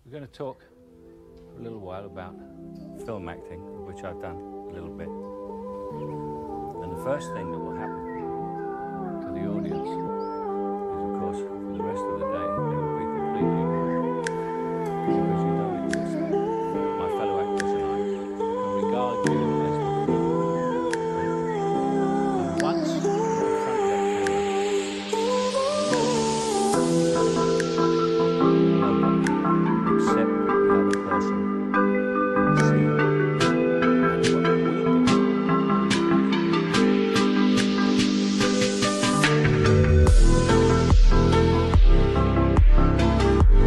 We're going to talk for a little while about film acting, which I've done a little bit. And the first thing that will happen to the audience is, of course, for the rest of the day, they will be completely ignored. Because you don't exist. My fellow actors and I can regard you as the crew. And once you're in front of that camera, except the other person in the scene. And what we do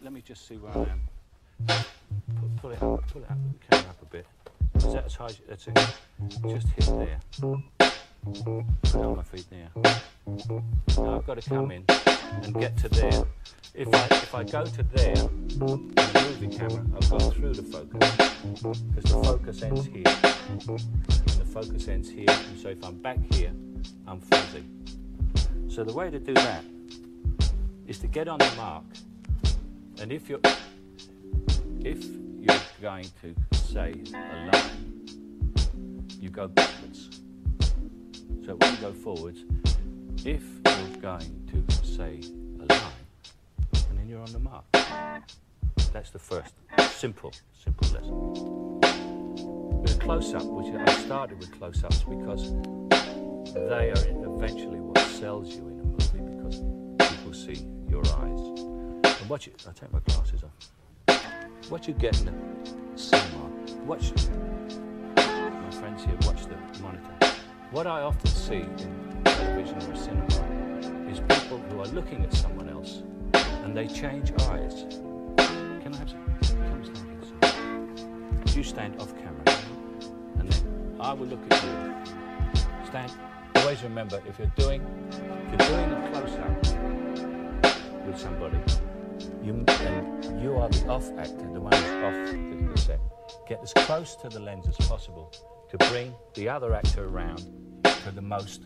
let me just see where I am. Pull it up, the camera up a bit. Is that as high as that's it? Just hit there. Put on my feet there. Now I've got to come in and get to there. If I go to there and move the camera, I'll go through the focus. Because the focus ends here. And the focus ends here. And so if I'm back here, I'm fuzzy. So the way to do that is to get on the mark. And if you're going to say a line, you go backwards. So when you go forwards, if you're going to say a line, and then you're on the mark. That's the first simple lesson. With close-up, which I started with close-ups because they are eventually what sells you in a movie, because people see your eyes. And I'll take my glasses off. What you get in the cinema, my friends here watch the monitor. What I often see in television or cinema is people who are looking at someone else and they change eyes. Can I have some? Come stand here. You stand off camera and then I will look at you. Stand. Always remember, if you're doing a close-up with somebody, you are the off actor, the one who's off the set. Get as close to the lens as possible to bring the other actor around to the most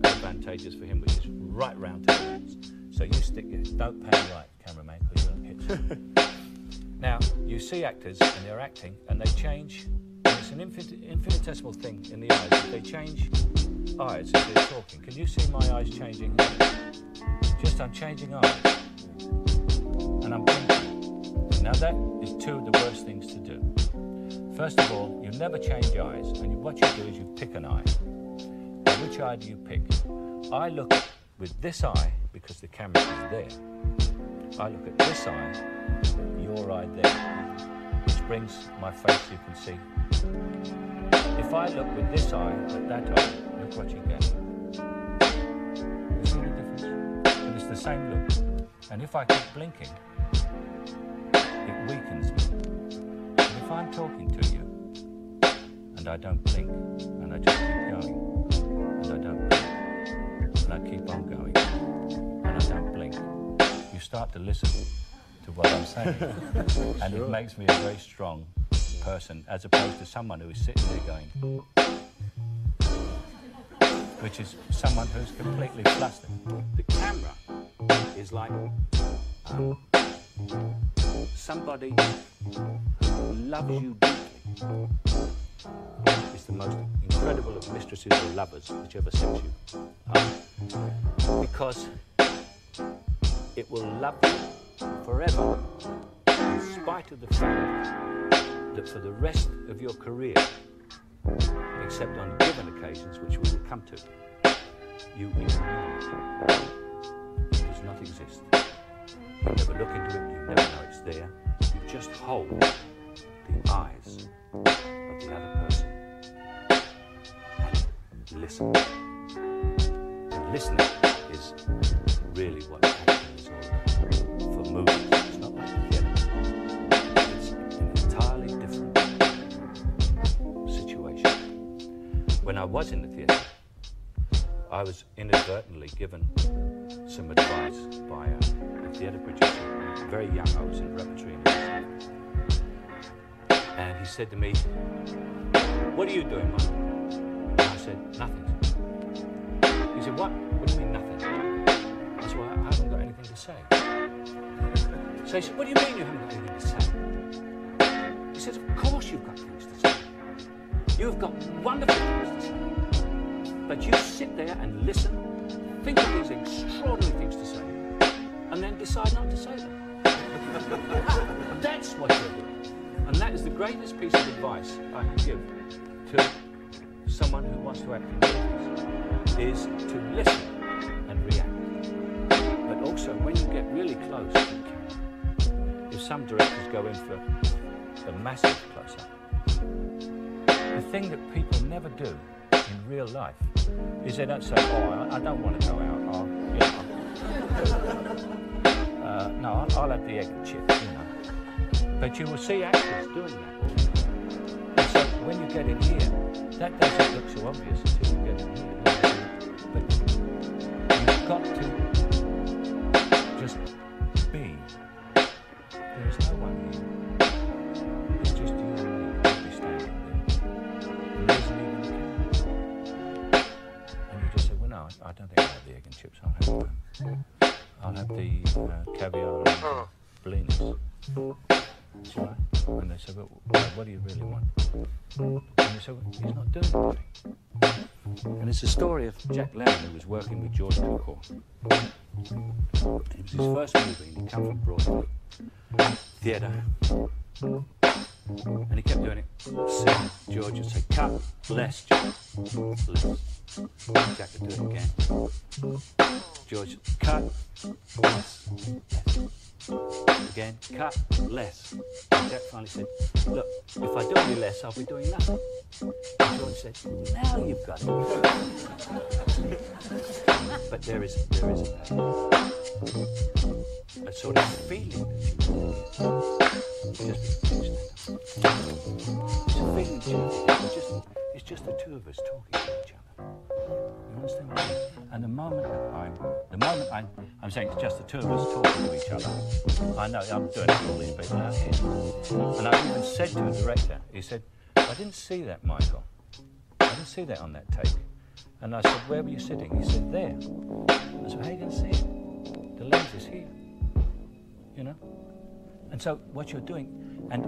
advantageous for him, which is right round to the lens. So you stick your, don't pan right, cameraman, because you'll hit. Now, you see actors and they're acting and they change. It's an infinitesimal thing in the eyes. They change eyes as they're talking. Can you see my eyes changing? I'm changing eyes. And I'm blinking. Now that is two of the worst things to do. First of all, you never change eyes, and what you do is you pick an eye. Now, which eye do you pick? I look with this eye because the camera is there. I look at this eye, your eye there, which brings my face, you can see. If I look with this eye at that eye, look what you get. You see the difference? And it's the same look. And if I keep blinking, it weakens me. But if I'm talking to you, and I don't blink, and I just keep going, and I don't blink, and I keep on going, and I don't blink, you start to listen to what I'm saying. And it makes me a very strong person, as opposed to someone who is sitting there going, which is someone who's completely flustered. The camera is like somebody who loves you deeply. It's the most incredible of mistresses or lovers, whichever sex you are, because it will love you forever, in spite of the fact that for the rest of your career, except on given occasions, which we will come to, you ignore it. It does not exist. You never look into it, you never know it's there. You just hold the eyes of the other person and listen. And listening is really what acting is all about. For movies, it's not like the theatre. It's an entirely different situation. When I was in the theatre, I was inadvertently given some advice by a theatre producer. Very young, I was in repertory in and he said to me, "What are you doing, Mike?" And I said, "Nothing." He said, "What? What do you mean nothing?" I said, "Well, I haven't got anything to say." So he said, "What do you mean you haven't got anything to say?" He said, "Of course you've got things to say. You've got wonderful things to say. But you sit there and listen, think of these extraordinary things to say, and then decide not to say them." That's what you're doing. And that is the greatest piece of advice I can give to someone who wants to act in movies, is to listen and react. But also, when you get really close to the camera, if some directors go in for a massive close-up, the thing that people never do in real life is they don't say, "Oh, I don't want to go out. No, I'll have the egg and chips, you know. But you will see actors doing that. And so when you get in here, that doesn't look so obvious until you get in here. But you've got to just be. There is no one here. It's just you and me. You'll be standing there. And there isn't even a camera. And you just say, well, no, I don't think I'll have the egg and chips. I'll have the caviar and bellinis. Right? And they say, well, what do you really want? And you say, well, he's not doing anything. And it's a story of Jack Lemmon, who was working with George Cukor. It was his first movie, and he came from Broadway theatre. And he kept doing it. Sing, George would say, cut, less, Jack, less. Jack would do it again. George, cut, less, less. Again, cut, less. And Jack finally said, look, if I do any less, I'll be doing nothing. And George said, now you've got it. But there is a sort of feeling that you get. It's a feeling that it's just the two of us talking to each other. You understand what I mean? And the moment I'm saying it's just the two of us talking to each other, I know I'm doing it for all these people out here. And I even said to the director, he said, I didn't see that, Michael. I didn't see that on that take. And I said, where were you sitting? He said, there. I said, how are you going to see it? The lens is here. You know? And so what you're doing, and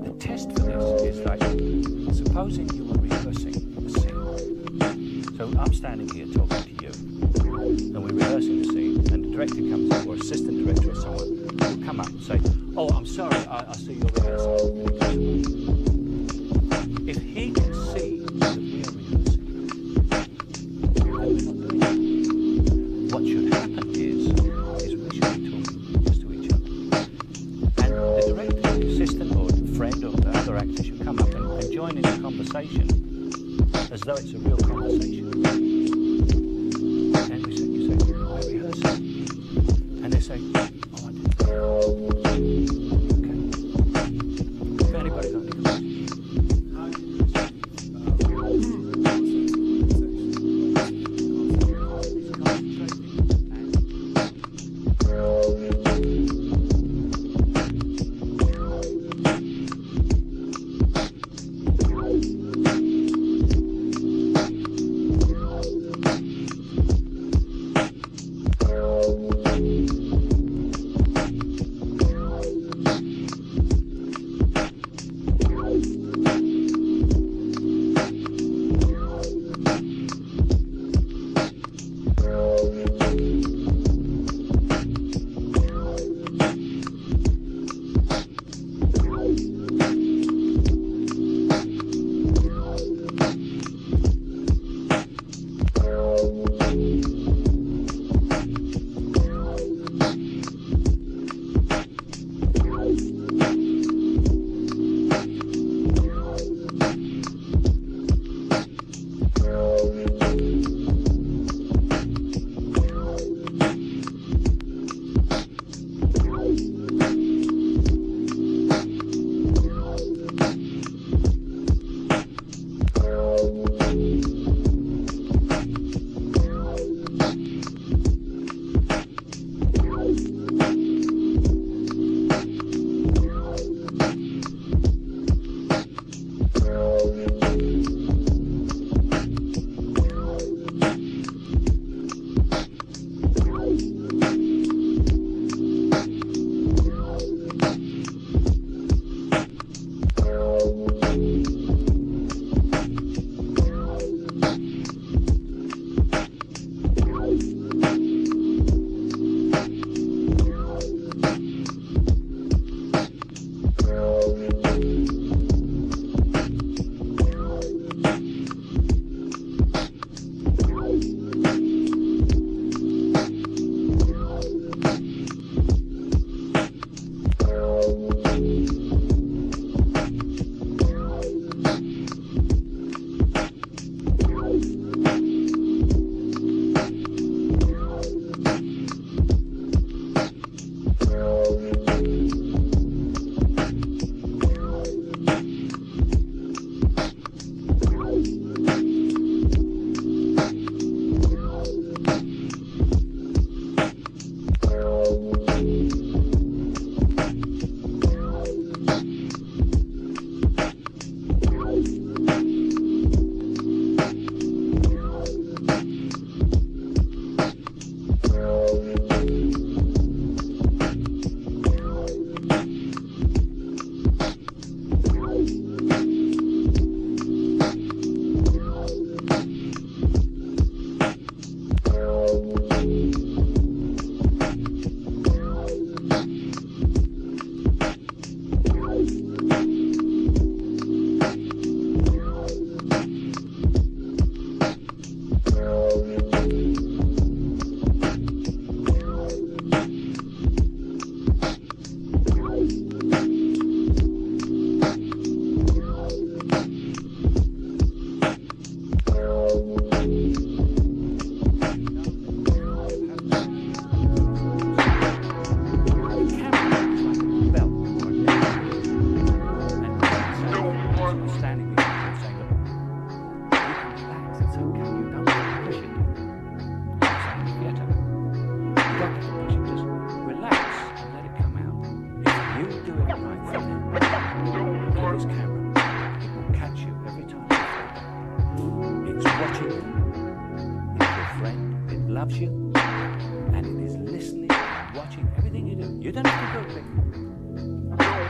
the test for this is like, supposing you were rehearsing a scene. So I'm standing here talking to you, and we're rehearsing the scene, and the director comes up, or assistant director or someone, will come up and say, oh, I'm sorry, I see you're rehearsing. If he can see that we're rehearsing, then we're not doing it. What should happen is we should be talking just to each other. And the director, the assistant, or the friend, or the other actor should come up and join in the conversation as though it's a real conversation. And you say, we're rehearsing. And they say, oh, I didn't know. Okay. If anybody got any questions?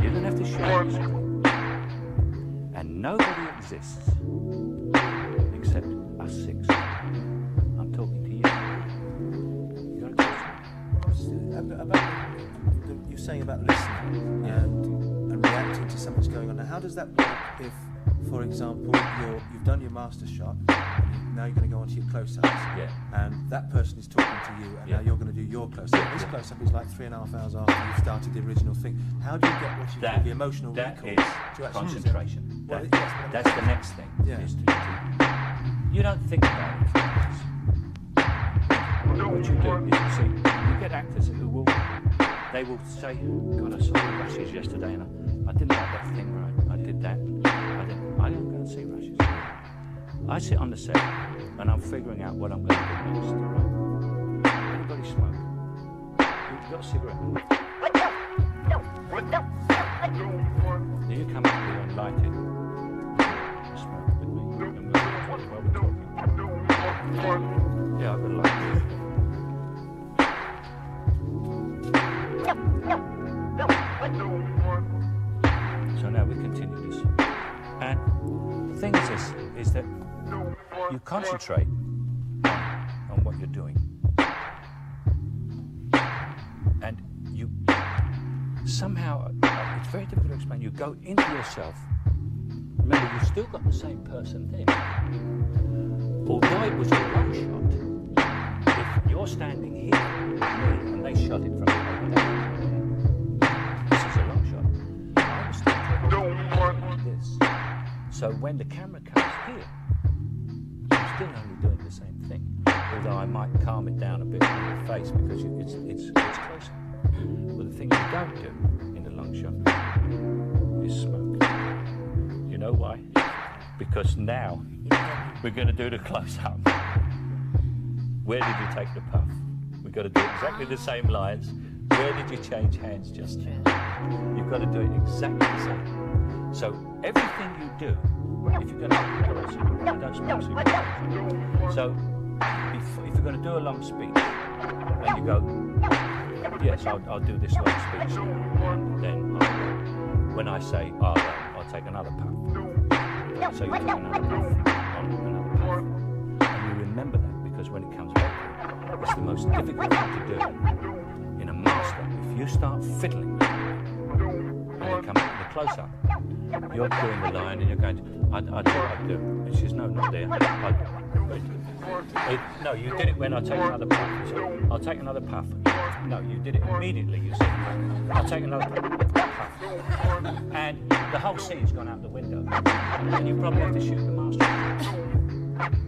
You don't have to share the screen. And nobody exists except us six. I'm talking to you. You got a question? About you're saying about listening and reacting to something that's going on. Now, how does that work if, for example, you've done your master shot, and now you're going to go on to your close-ups, and that person is talking to you, and now you're going to do your close-up. This close-up is like 3.5 hours after you've started the original thing. How do you get what you call the emotional recall? That is concentration. That's the next thing. Is you don't think about it. What you do is you see, you get actors who will say, God, I saw the rushes yesterday and I didn't like that thing right. I did that. I don't go and see rushes. I sit on the set and I'm figuring out what I'm going to do next. Right? Anybody smoke? You've got a cigarette. Do you come up here and light it? Smoke with me. And we'll talk while we're talking. Yeah, I've got a light. So now we continue this. And the thing is this, is that you concentrate on what you're doing. And you somehow, it's very difficult to explain, you go into yourself. Remember, you've still got the same person there. Although it was a long shot, if you're standing here and they shot it from over there, this is a long shot. I was still taking like this. So when the camera comes here, I'm still only doing the same thing. Although I might calm it down a bit on your face because it's closer. But the thing you don't do in the long shot is smoke. You know why? Because now we're going to do the close-up. Where did you take the puff? We've got to do exactly the same lines. Where did you change hands just now? You've got to do it exactly the same. So everything you do, if you're going to do a cigarette, don't smoke cigarettes. So if you're going to do a long speech, and you go, yes, I'll do this long speech, and then when I say, I'll take another puff. So you take another puff, another puff. And you remember that, because when it comes back, it's the most difficult thing to do in a master. If you start fiddling with it, and you come up to the close-up, you're doing the line and you're going to, I do what I do. And she says, no, not there. No, you did it when I take another puff. You said, I'll take another puff. No, you did it immediately. You said, I'll take another puff. And the whole scene's gone out the window. And you probably have to shoot the master.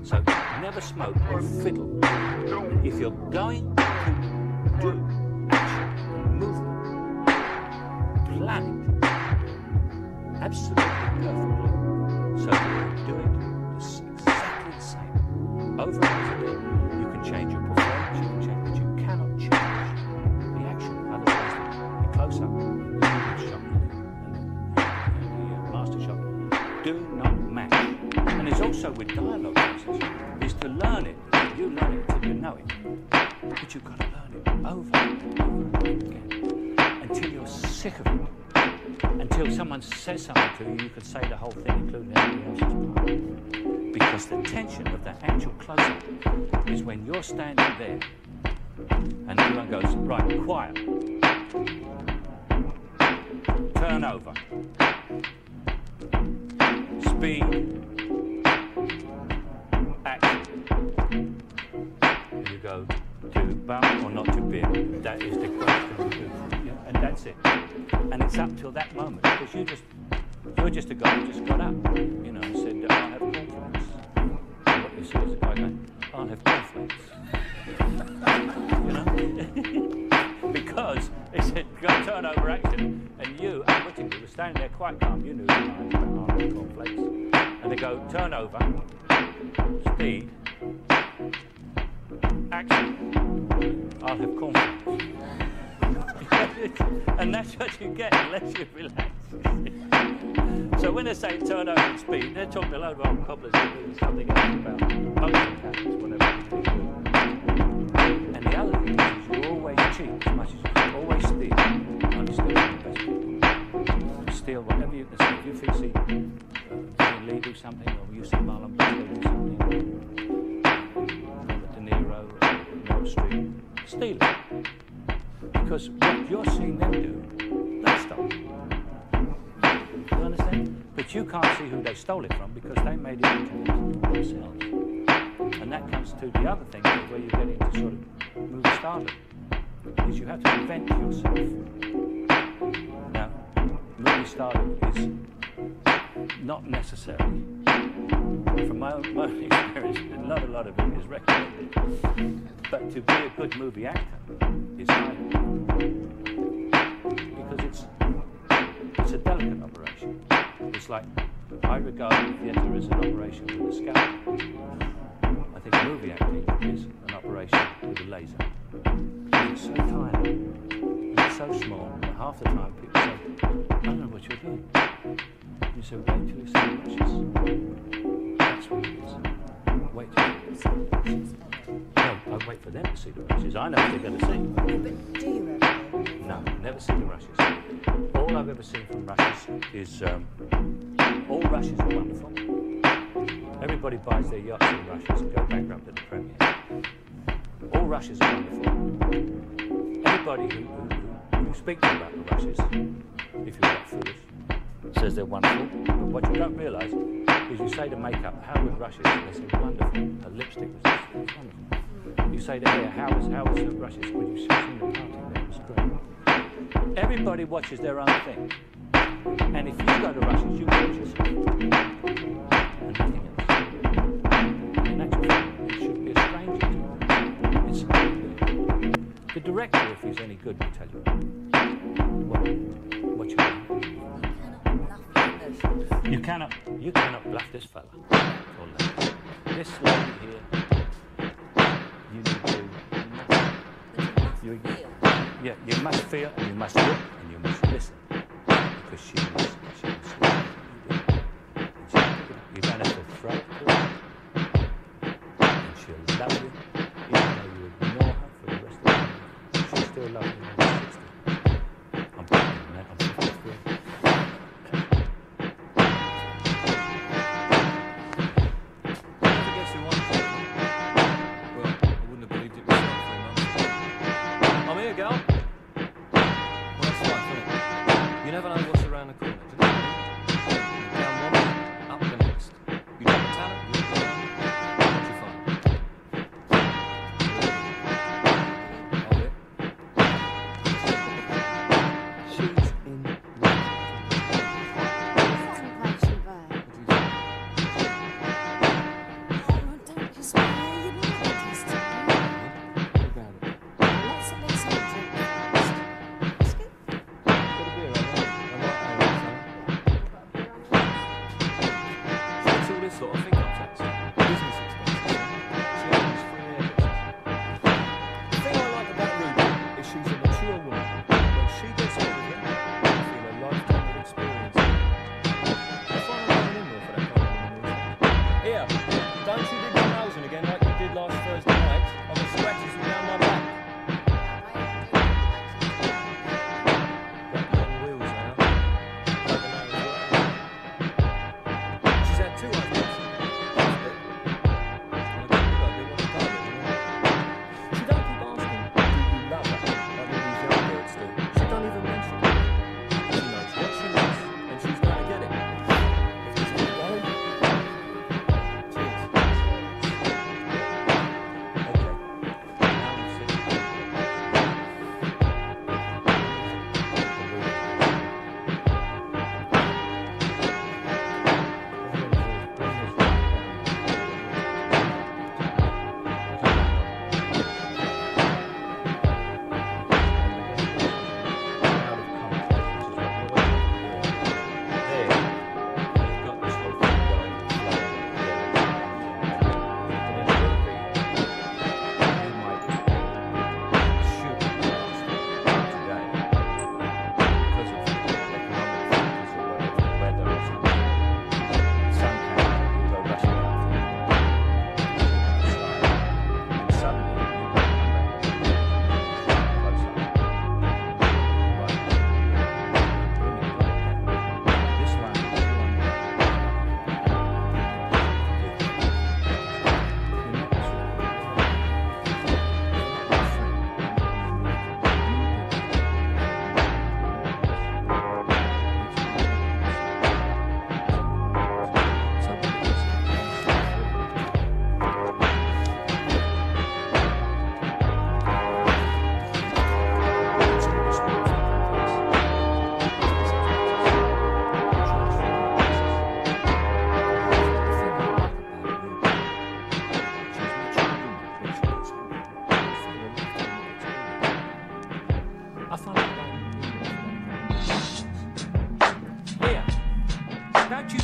So never smoke or fiddle. If you're going to do action, movement, plan it absolutely perfectly, so you can do it exactly the same over and over again. You can change your performance, you can change, but you cannot change the action. Otherwise, the close-up, the shot, and the master shot do not match. And it's also with dialogue process, is to learn it. You learn it until you know it, but you've got to learn it over and over and over again until you're sick of it. Until someone says something to you, you could say the whole thing, including everybody else's part. Because the tension of that actual close-up is when you're standing there and everyone goes, right, quiet, turn over, speed, action. And you go, to bum or not to bim? That is the question. And that's it. And it's up till that moment, because you're just a guy who just got up, you know, and said, I'll have cornflakes. And what you see is a guy going, I'll have cornflakes. You know? Because they said, go turn over action, and you, unwittingly, were standing there quite calm, you knew the lines about I'll have cornflakes. And they go, turn over, speed, action, I'll have cornflakes. And that's what you get unless you relax. So when they say turn over and speed, they're talking a load of old cobblers and something else about motion patterns, whatever. And the other thing is you always cheat as much as you can. Always speed. Understood? steal whatever you can see. If you see Lee do something, or you see Marlon Brando do something, Robert De Niro, Meryl Streep, steal it. Because what you're seeing them do, they stole. You understand? But you can't see who they stole it from because they made it into themselves. And that comes to the other thing where you get into sort of movie stardom, is you have to invent yourself. Now, movie stardom is not necessarily, from my own experience, not a lot of it is recommended. But to be a good movie actor is hard. Because it's a delicate operation. It's like, I regard theatre as an operation with a scalpel. I think movie acting is an operation with a laser. It's so tiny, and it's so small, that half the time people say, I don't know what you're doing. You say, wait till you see the rushes. That's what it is. Wait till you see the rushes. No, I wait for them to see the rushes. I know what they're going to see. But do you ever? No, never see the rushes. All I've ever seen from rushes is, all rushes are wonderful. Everybody buys their yachts in rushes and go bankrupt at the premiere. All rushes are wonderful. Everybody who speaks about the rushes, if you're that foolish, says they're wonderful. But what you don't realise is you say to makeup, how was rushes? They say, wonderful. Her lipstick was wonderful. You say to hair, how was the rushes? Well, you've seen the parting there, it was great. Everybody watches their own thing. And if you go to rushes, you watch yourself. And nothing else. In actual fact, it should be a stranger to you. It's the director, if he's any good, will tell you what you're doing. You cannot bluff this fella. Or lady. This lady here, you need to. You must feel, and you must look, and you must listen, because she must love you. You don't have to throw it to her, and she'll love you, even though you ignore her for the rest of the life. She'll still love you when you're 60. I'm putting that, I'm 53. You never know what's around the corner, do you? Down one minute, up the next. You got the talent, you got the talent. What do you find? Hold it. She's in love. What do you think? Oh, don't just you know what it is to me. What about it? Let's have some drink first. Let's go. Got a beer right there.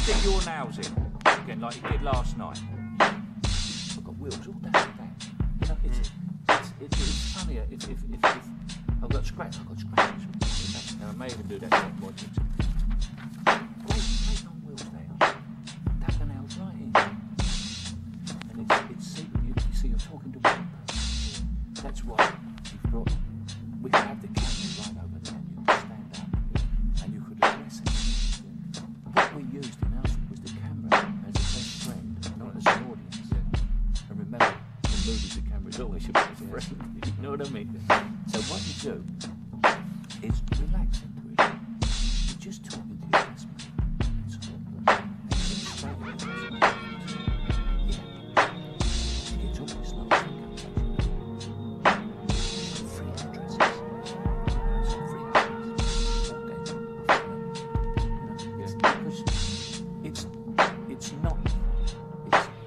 dig your nails in again like you did last night? I've got wheels all down the back. You know, it's funnier if I've got scratches. And I may even do that more. Great long wheels there. Dug the nails right in. And it's secret. You see, you're talking to one person. That's why we've brought. We could have the camera right over there, and you could stand up and you could address it. What we used in Alfred was the camera as a best friend, not as an audience. And remember, in movies, the camera's always your best friend. You know what I mean? So what you do is relax into it. You're just talking to your best mate. That's all. And you get straight into it. Yeah. She gets all this little thing going. Free addresses. Some free addresses. All day. Because it's not.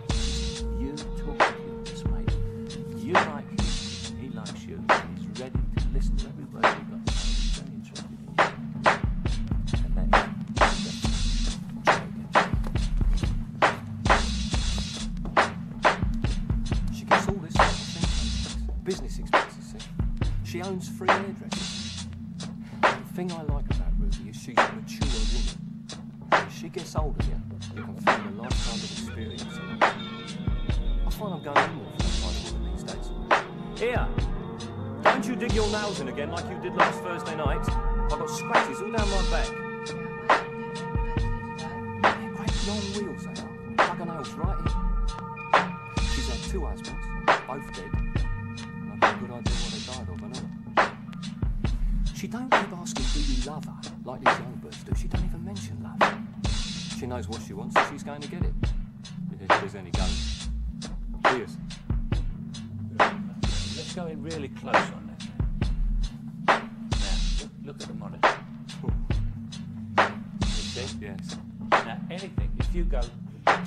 It's you talking to your best mate. You like him, he likes you, and he's ready to listen to every word you've got to say. He's very interested in you. And then, try again. She gets all this sort of thing. Business expenses, see? She owns 3 hairdressers. The thing I like about Ruby is she's a mature woman. As she gets older, you can feel a lifetime of experience in her. I find I'm going in more for that kind of woman these days. Here, don't you dig your nails in again like you did last Thursday night. I've got scratches all down my back. They're great long wheels, they are. Dug her nails right in. She's had 2 husbands, both dead. And I've got a good idea what they died of, I know. She don't keep asking, do you love her, like these young birds do. She don't even mention love. She knows what she wants and she's going to get it. If there's any going. Cheers. Let's go in really close on that. Now, look at the monitor. You see? Yes. Now, anything, if you go... Yeah,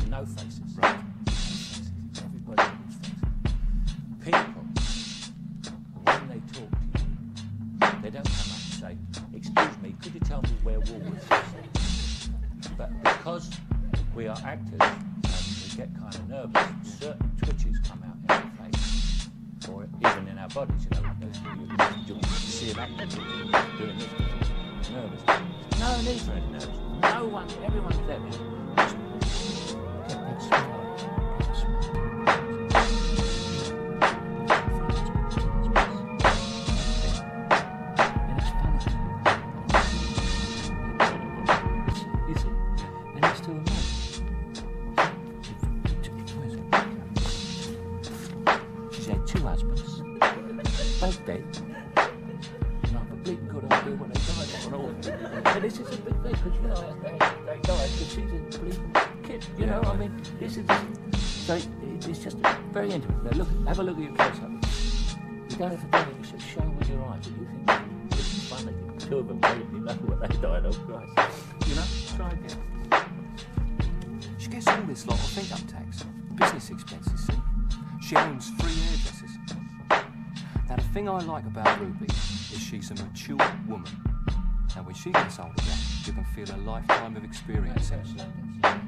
no faces. Right. No faces. Everybody has faces. People, when they talk to you, they don't come up and say, excuse me, could you tell me where Woolworths is? But because we are actors and we get kind of nervous, certain twitches come out in our face, or even in our bodies, you know, you see an actor doing this, nervous. No need for any nerves. No one, everyone's there now. Just get that smile. Get the smile. And it's funny. You see? And it's to a man. She's had 2 husbands, both dead. And I've a bleeding good idea what they died of and all. And this is a big thing, because, you know, they died because she's a bleeding kid, you know, I mean, this is... So it's just very intimate. Now look, have a look at your close-up. You don't have to do it, you should show with your eyes that you think this is funny. 2 of them really know what they died of, Christ. You know, try again. She gets all this lot of income tax, business expenses, see? She owns 3 hairdressers. Now, the thing I like about Ruby is she's a mature woman. And when she gets older, you can feel a lifetime of experience in her.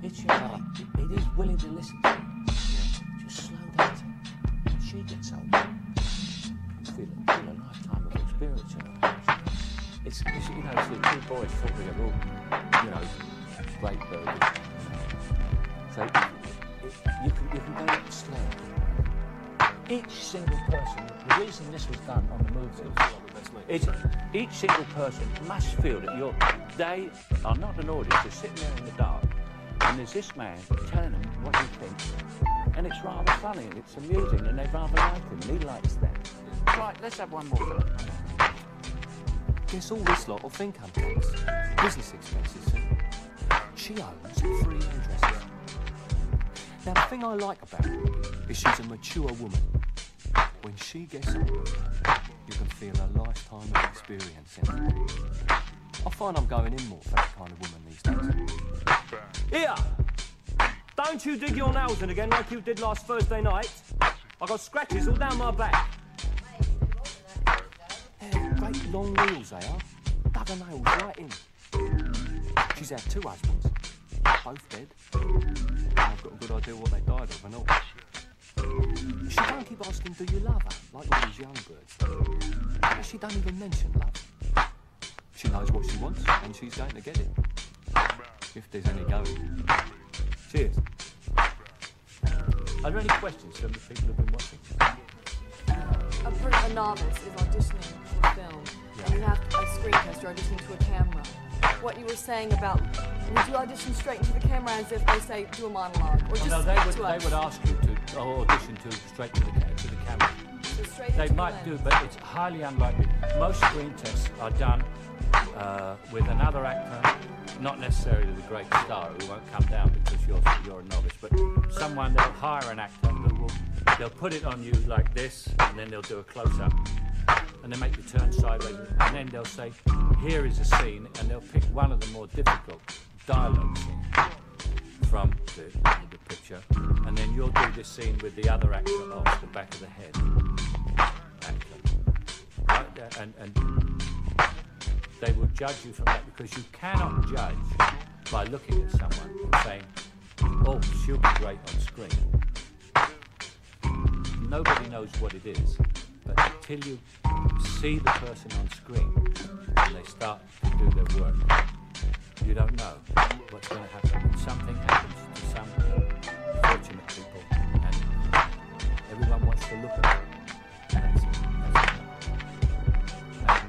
It's your mate. It is willing to listen to you. Just slow down. When she gets older, you feel a lifetime of experience in her. It's you know, it's the 2 boys talking of all, you know, great burgers. So you can go slow. Each single person, the reason this was done on the movie is each single person must feel that they are not an audience, they're sitting there in the dark, and there's this man telling them what he thinks, and it's rather funny, and it's amusing, and they rather like him, and he likes them. Right, let's have one more for them. Gets all this lot of income tax, business expenses, see? She owns 3 hairdressers. Now, the thing I like about her is she's a mature woman. When she gets older, you can feel a lifetime of experience in her. I find I'm going in more for that kind of woman these days. Here! Don't you dig your nails in again like you did last Thursday night. I got scratches all down my back. They're great long wheels, they are. dug her nails right in. She's had 2 husbands, both dead. I've got a good idea what they died of and all. She don't keep asking, do you love her, like all these young birds do. She don't even mention love. She knows what she wants, and she's going to get it. If there's any going. Cheers. Are there any questions from the people who've been watching? A novice is auditioning for film, and you have a screen test, you're auditioning to a camera. What you were saying about, would you audition straight into the camera as if they say, do a monologue? Or just No, speak they to us? would ask you to audition straight to the camera. So straight They into might the do, lens. but it's highly unlikely. Most screen tests are done with another actor, not necessarily the great star who won't come down because you're a novice, but someone, they'll hire an actor who they'll put it on you like this, and then they'll do a close-up, and they make you turn sideways, and then they'll say, here is a scene, and they'll pick one of the more difficult dialogue scenes from the picture, and then you'll do this scene with the other actor off the back of the head. Right? And they will judge you from that, because you cannot judge by looking at someone and saying, oh, she'll be great on screen. Nobody knows what it is, but until you see the person on screen and they start to do their work, you don't know what's going to happen. Something happens to some fortunate people, and everyone wants to look at them. That's it. And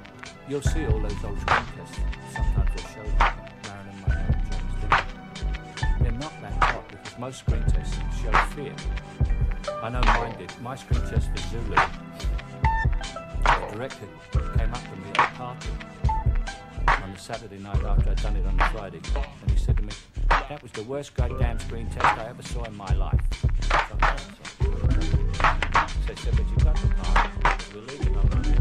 you'll see all those old screen tests. Sometimes they show Marilyn Monroe and James Dean. They're not that hot, because most screen tests show fear. I know mine did. My screen test for Zulu, the director came up to me at a party on the Saturday night after I'd done it on the Friday, and he said to me, that was the worst goddamn screen test I ever saw in my life. So I said, but you got the part. We're leaving on Monday.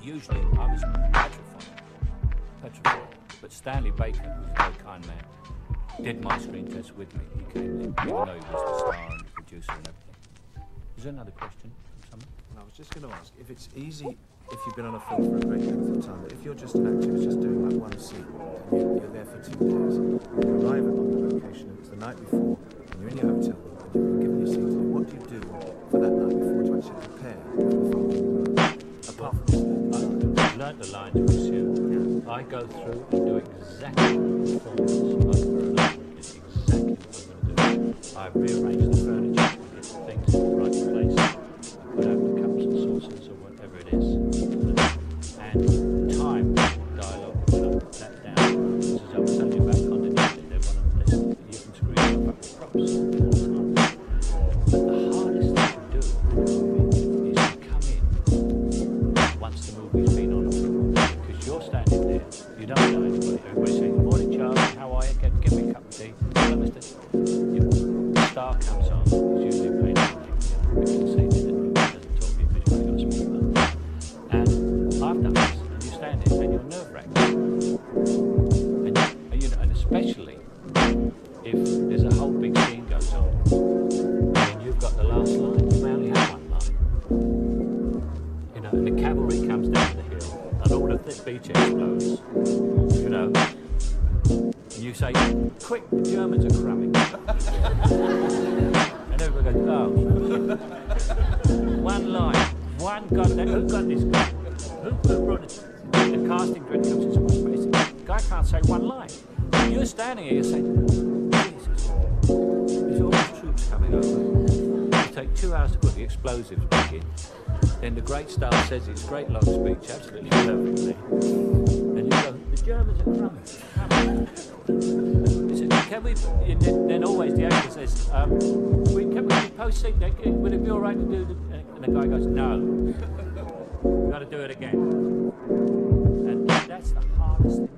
Usually I was petrified. But Stanley Baker, who's a very kind man, did my screen test with me. He came in, even though he was the star and the producer and everything. Is there another question from someone? And I was just going to ask, if it's easy, if you've been on a film for a great length of time, but if you're just an actor who's just doing like one scene, and you're there for 2 days, you arrive on the location, and it's the night before, and you're in your hotel room, and you've been given your scene, what do you do for that night before to actually prepare for the following night? Apart from I've learnt the lines with you. I go through and do exactly what the performance over and over again. It's exactly what we're going to do. I rearrange the furniture, get the things in the right place, I put out the cups and saucers or whatever it is. And time, dialogue, when I put that down. This is, I was telling you about continuity. They're one of the things that you can screw yourself up with props. But the hardest thing to do is to come in once the movie's been on, because you're standing there, you don't know anybody. Everybody's saying, morning Charlie, how are you? Give me a cup of tea. Hello, mister. Your star comes on, he's usually playing because he doesn't talk to you because you've only got a small mouth. And I've done this, and you stand there and you're nerve-wracked. And especially if there's a whole big scene goes on, and you've got the last line, you may only have one line. And the cavalry comes down the hill, and all of the beach explodes, and you say, quick, the Germans are crumbing. And everybody goes, oh. One line, one goddamn, who got this guy? Who brought it? The casting director comes and says, what's the guy can't say one line. And you're standing here, you're saying, Jesus, there's all these troops coming over. You take 2 hours to put the explosives back in. Then the great star says his great long speech absolutely perfectly. And you go, the Germans are crumbing. Can we, then always the actor says, can we post it? Would it be all right to do and the guy goes, no. You've got to do it again. And that's the hardest thing.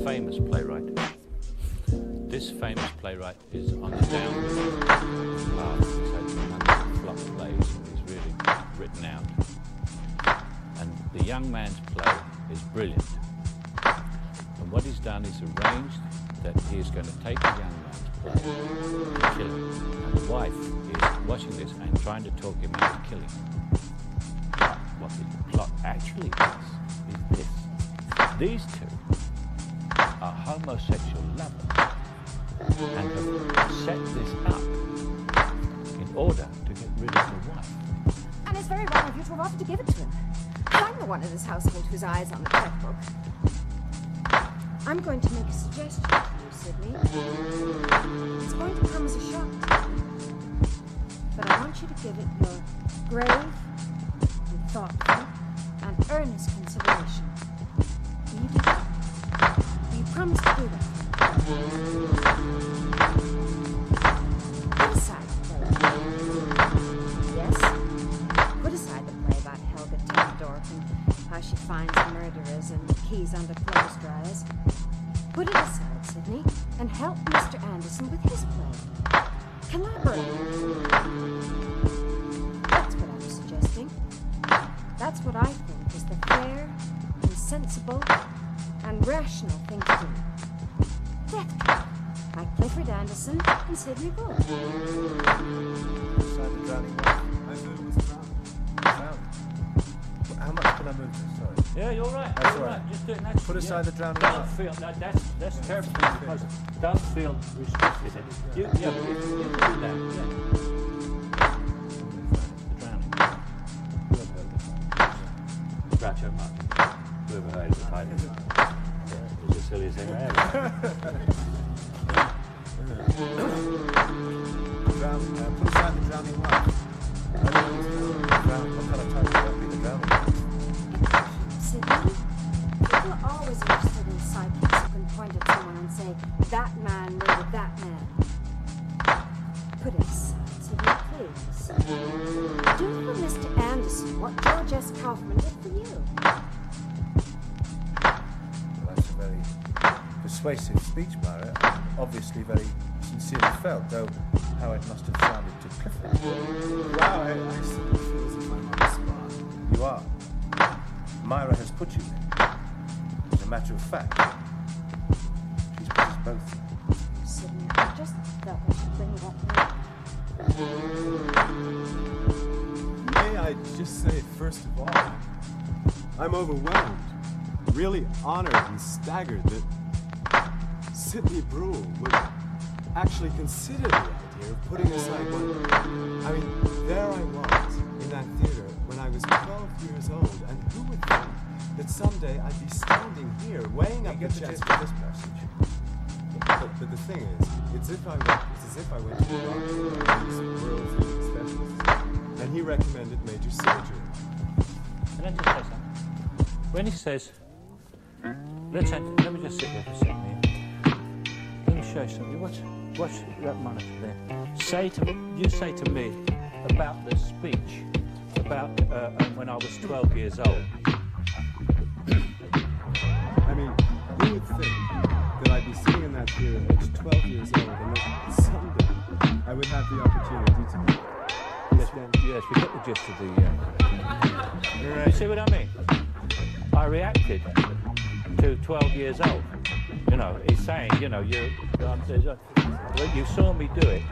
famous playwright. This famous playwright is on the downward path. He's had a number of flop plays and he's really written out. And the young man's play is brilliant. And what he's done is arranged that he is going to take the young man's play and kill him. And the wife is watching this and trying to talk him out of killing him. What the plot actually is this. These two are homosexual lovers and have set this up in order to get rid of the wife. And it's very wrong of you to have offered to give it to him. I'm the one in this household whose eyes on the checkbook. I'm going to make a suggestion to you, Sydney. It's going to come as a shock to you. But I want you to give it your grave and thoughtful and earnest consideration. Will you do that? Will you promise to do that? Put aside the play. Yes? Put aside the play about Helga Timmendorf and how she finds murderers and keys under clothes dryers. Put it aside, Sydney, and help Mr. Anderson with his play. Collaborate. That's what I'm suggesting. That's what I think is the fair and sensible and rational thing to do. Death trap, like Clifford Anderson and Sidney Bull. Beside the drowning wife. I thought it was drowned. Drowned. How much can I move this? Sorry. Yeah, you're right. That's You're right. Just do it naturally. Put aside the drowning Don't wife. feel that's terrible because don't feel restricted. You can do that. Yeah. The drowning. Groucho Marx. Whoever heard of the title? Yeah, it's the silliest thing ever. Put aside the drowning wife. I don't know what kind of title would be the drowning wife? Sydney, people are always interested in psychics who can point at someone and say, that man murdered that man. Put it aside, Sydney, please. Do for Mr. Anderson what George S. Kaufman did for you. Well, that's a very persuasive speech, Myra. Obviously very sincerely felt, though how it must have sounded to Clifford. Wow, I still feel as if I'm on the spot. You are. Myra has put you there. As a matter of fact, she's put us both there. Sydney, I just felt I should bring it up now. May I just say, first of all, I'm overwhelmed, really honored and staggered that Sidney Brule would actually consider the idea of putting aside what... I mean, there I was in that theater when I was 12 years old, and who would think that someday I'd be standing here weighing up the Get the chance gist of this passage. But the thing is, it's as if I went to the doctor, these world-leading specialists, and he recommended major surgery. Can I just say something? When he says, let me just sit there for a second here. Let me show you something. Watch that monitor there. You say to me about the speech about when I was 12 years old. I mean, who would think that I'd be sitting in that theater at age 12 years old and that someday I would have the opportunity to... Yes, we got the gist of the... You see what I mean? I reacted to 12 years old. You know, he's saying, you know, you saw me do it,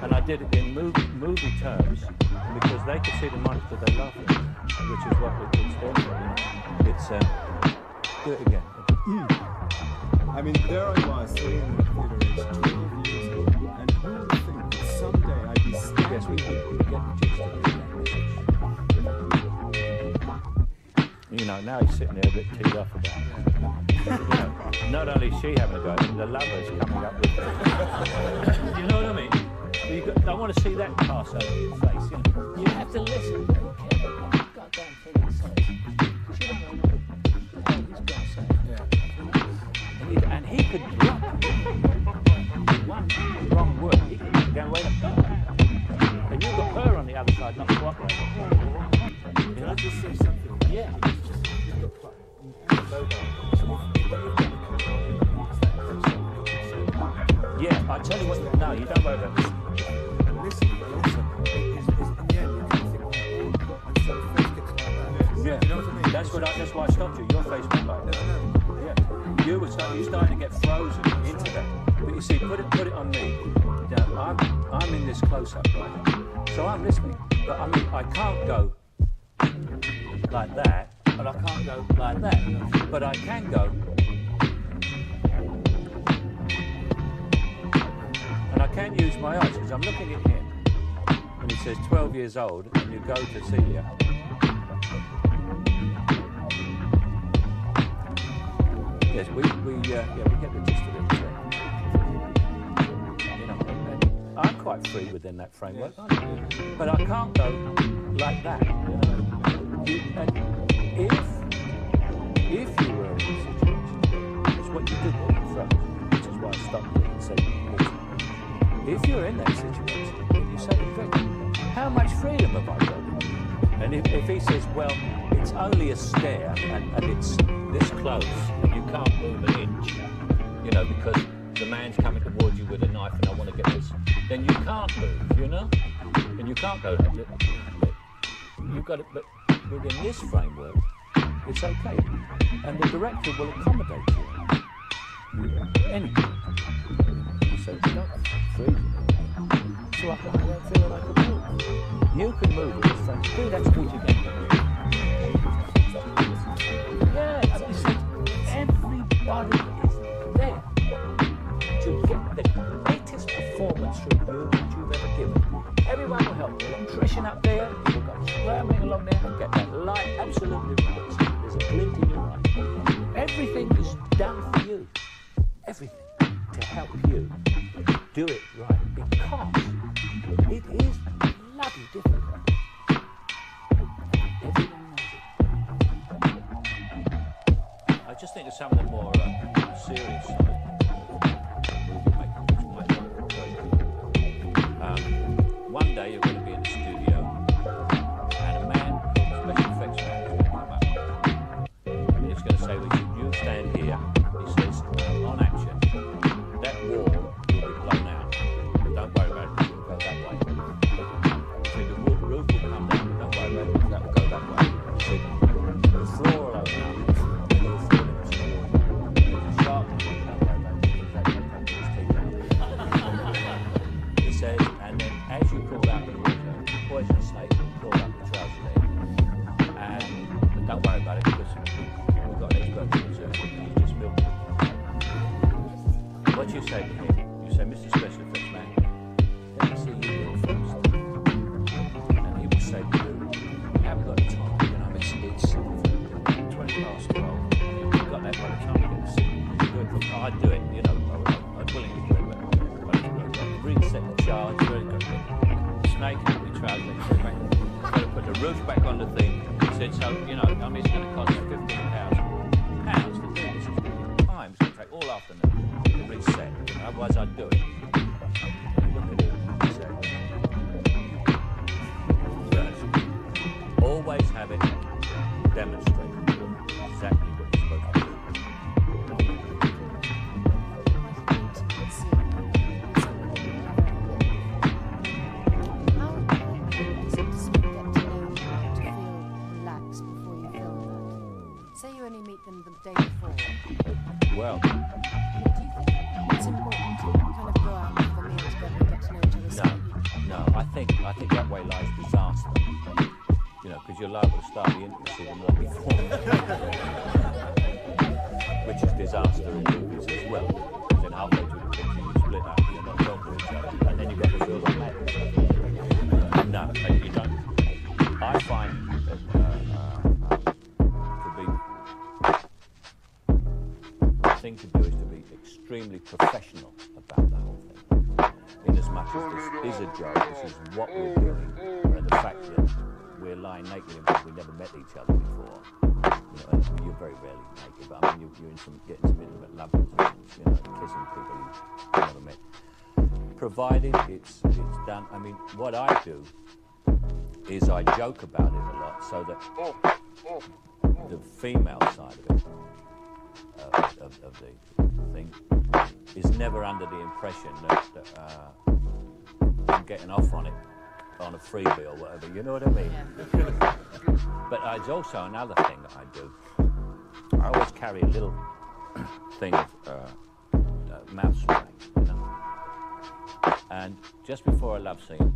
and I did it in movie terms because they could see the monitor they loved it, which is what it's there for. You know? It's do it again. I mean, there I was sitting in the theater age 12 years old, and who would think that someday I'd be standing... Yes, we get the gist of it. You know, now he's sitting there a bit teed off about it. You know, not only is she having a go, the lover's coming up with it. You know what I mean? I want to see that pass over your face. You know, you have to listen very carefully to what the goddamn thing he says. She don't know what the hell he's going to say. Yeah. And he could drop one wrong word. He could go away and and you've got her on the other side, not cooperating. Can I just say something? Yeah. You've got low down. So you've got the No, you don't worry about this. Listening, but also, is in the end, you kind of think, oh, and so the face gets like that. Yeah, You know what I mean? that's why I stopped you. Your face went like that. No. Yeah, you starting to get frozen into that. But you see, put it on me. Now, I'm in this close-up, right? So I'm listening, but I mean, I can't go like that, and I can't go like that, but I can go. And I can't use my eyes because I'm looking at him, and he says 12 years old, and you go to Celia. Yes, we get the gist of it. You know, and I'm quite free within that framework, but I can't go like that. You know, and if you were in this situation, it's what you did when you froze, which is why I stopped it and said, if you're in that situation, and you say, how much freedom have I got? And if he says, well, it's only a stare and it's this close and you can't move an inch, you know, because the man's coming towards you with a knife and I want to get this, then you can't move, you know? And you can't go, you've got it, but within this framework, it's okay. And the director will accommodate you. Anything. You say, no, free. So I don't feel like I can move. You can move with this frame. Do that speech again. Yeah, you see, everybody is there to get the greatest performance from you that you've ever given. Everyone will help. The electrician up there, you'll go scrambling along there and get that light absolutely right. There's a glint in your eye. Everything is done for you. Everything to help you do it right, because it is bloody difficult. Everyone knows it. I just think of some of the more serious side movie making, which might not be one day you're going to be in the studio and a man, a special effects man, is going to come up and he's going to say, well, you stand here. He says, on action, that wall will be blown out. But don't worry about it, it will go that way. So the roof will come down, but don't worry about it, that will go that way. So the floor will open up, and you'll fall into the water. There's a shark, don't worry about it, because that won't come to his teeth out. He says, and then as you crawl out of the water, poisonous snake will crawl up the trouser leg. And don't worry about it, because we've got an expert in research, he's just built it. What you say to him, you say, Mr. Special Effects Man, let me see you do it first. And he will say to you, we haven't got the time, you know, it's 20 past 12. You've got that by the time you get the signal. You do it from, I'd do it, you know, I'd willingly do it, but reset the charge, very good. Snake will be travelling, got to put the roof back on the thing. He said, so, you know, I mean, it's going to cost £15,000 to do this. It's going to be time, it's going to take all afternoon to reset. Otherwise, I'd do it. You look at it and say, first, always have it demonstrated exactly what you're supposed to do. Them the day before. Well, Do you think it's important to kind of go out and have a meal together and get to know each other? no, I think that way lies disaster. You know, because you're liable to start the intimacy the more before, which is disaster in movies as well. Because then halfway through the picture you split up, you're not talking to each other, and then you've got to feel like that. No, you don't. I find thing to do is to be extremely professional about the whole thing. In as much as this is a job, this is what we're doing, and the fact that we're lying naked because we never met each other before. You know, and you're very rarely naked, but I mean you're in getting some intimate love positions, you know, kissing people you never met. Provided it's done. I mean, what I do is I joke about it a lot, so that the female side of it. Of the thing is never under the impression that I'm getting off on it, on a freebie or whatever, you know what I mean? Yeah. But it's also another thing that I do. I always carry a little thing of mouth spray, you know? And just before a love scene,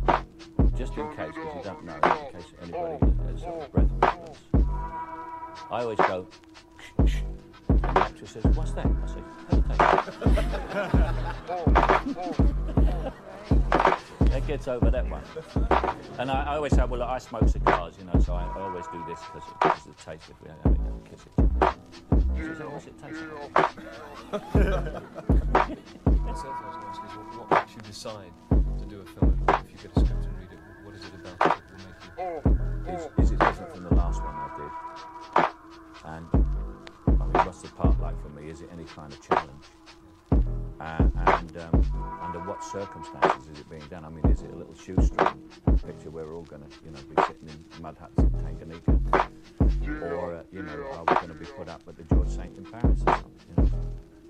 just in case, because you don't know, in case anybody has a breath weakness, I always go, shh, shh. And the actress says, what's that? I say, hesitate. That gets over that one. And I always say, well, I smoke cigars, you know, so I always do this because it tastes if we don't have it, kiss it. She says, what's it taste like? What's else I was going to ask is what makes you decide to do a film? If you get a script and read it, what is it about it that will make you? Is it different from the last one I did? And I mean, what's the part like for me? Is it any kind of challenge? And under what circumstances is it being done? I mean, is it a little shoestring picture where we're all going to, you know, be sitting in mud huts in Tanganyika? Or, you know, are we going to be put up at the George St. in Paris or something? You know?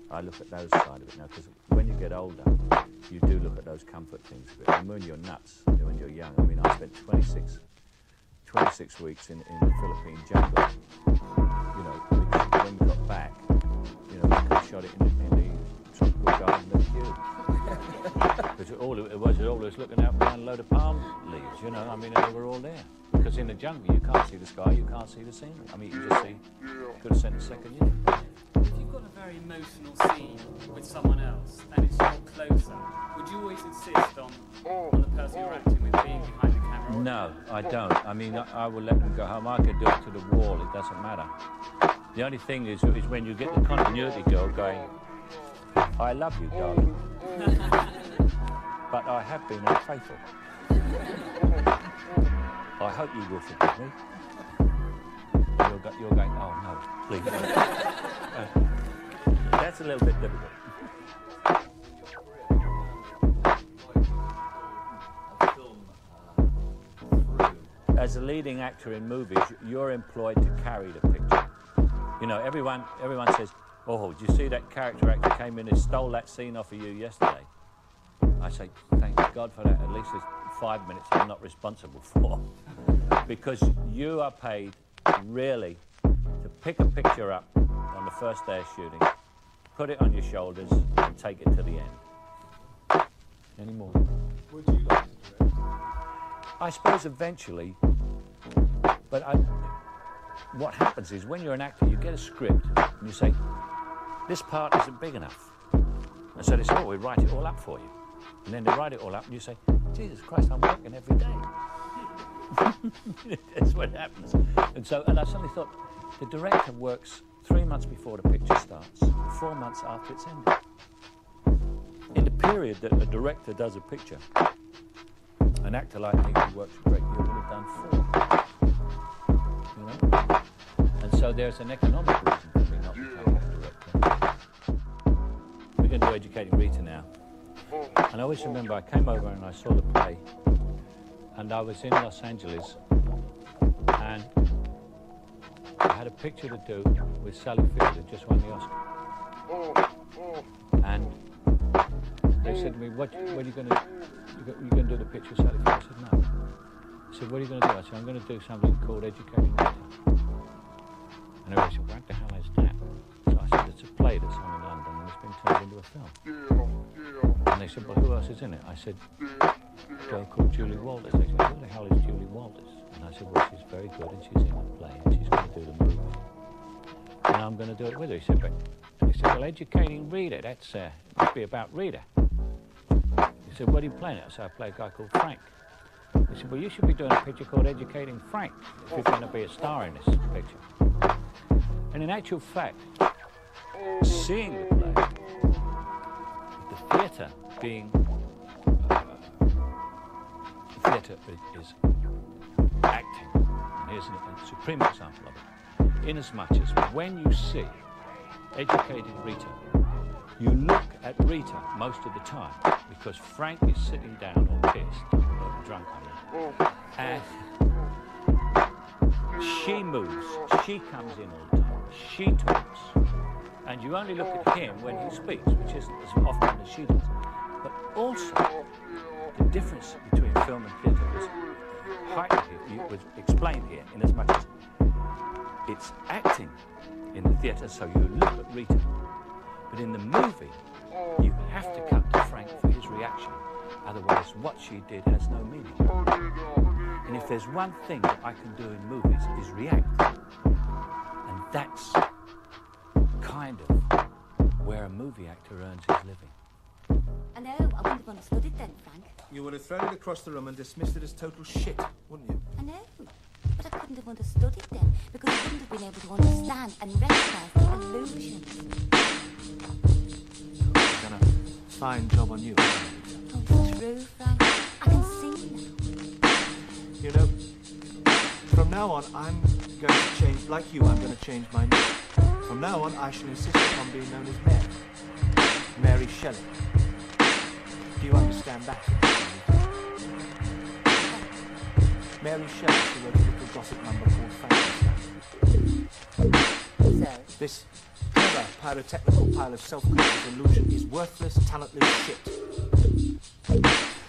I look at those side of it now, because when you get older, you do look at those comfort things a bit. And when you're nuts, when you're young, I mean, I spent 26 weeks in the Philippine jungle. You know, when we got back, you know, we could have shot it in the tropical garden of Kew. Because all it was looking out behind a load of palm leaves, you know, I mean, they were all there. Because in the jungle, you can't see the sky, you can't see the scenery. I mean, you just see, could have sent a second unit. If you've got a very emotional scene with someone else and it's your close-up, would you always insist on the person you're acting with being behind the camera? No, I don't. I mean, I will let them go home. I could do it to the wall, it doesn't matter. The only thing is when you get the continuity girl going, I love you, darling. But I have been unfaithful. I hope you will forgive me. You're going, oh no, please. That's a little bit difficult. As a leading actor in movies, you're employed to carry the picture. You know, everyone says, oh, did you see that character actor came in and stole that scene off of you yesterday? I say, thank God for that. At least there's 5 minutes I'm not responsible for. Because you are paid really to pick a picture up on the first day of shooting, put it on your shoulders and take it to the end. Any more? Would you like to direct? I suppose eventually, but what happens is when you're an actor, you get a script and you say, this part isn't big enough. And so they say, oh, we write it all up for you. And then they write it all up and you say, Jesus Christ, I'm working every day. That's what happens. And I suddenly thought, the director works 3 months before the picture starts, 4 months after it's ended. In the period that a director does a picture, an actor like me who works a great deal would have done 4. You know? And so there's an economic reason for me not becoming a director. We're going to do Educating Rita now. And I always remember I came over and I saw the play, and I was in Los Angeles, and I had a picture to do with Sally Field, who just won the Oscar. And they said to me, what are you going to do the picture with Sally Field? I said, no. I said, what are you going to do? I said, I'm going to do something called Educating Rita. And everybody said, what the hell is that? So I said, it's a play that's on in London and it's been turned into a film. And they said, well, who else is in it? I said, a girl called Julie Walters. They said, who the hell is Julie Walters? And I said, well, she's very good and she's in the play and she's going to do the movie. And I'm going to do it with her. He said, well, Educating Rita, it must be about Rita. He said, what are you playing at? So I play a guy called Frank. He said, well, you should be doing a picture called Educating Frank if you're going to be a star in this picture. And in actual fact, seeing the play, the theatre being... theatre is acting, and here's a supreme example of it. Inasmuch as when you see Educating Rita, you look at Rita most of the time because Frank is sitting down or pissed or drunk, and she moves, she comes in all the time, she talks, And you only look at him when he speaks, which isn't as often as she does. But also, the difference between film and theatre was heightened here, was explained here, in as much as it's acting in the theatre, so you look at Rita. But in the movie, you have to cut to Frank for his reaction. Otherwise, what she did has no meaning. And if there's one thing that I can do in movies is react. And that's kind of where a movie actor earns his living. I know, I wouldn't have understood it then, Frank. You would have thrown it across the room and dismissed it as total shit, wouldn't you? I know, but I couldn't have understood it then, because I wouldn't have been able to understand and recognise the illusions. I've done a fine job on you. Oh, it's true, Frank. I can see now. You know, from now on, I'm going to change, like you, I'm going to change my name. From now on, I shall insist upon being known as Mary. Mary Shelley. Do you understand that? Mary Shelley, who wrote a little gothic number called Frankenstein. So, This clever pyrotechnical pile of self-conscious illusion is worthless, talentless shit.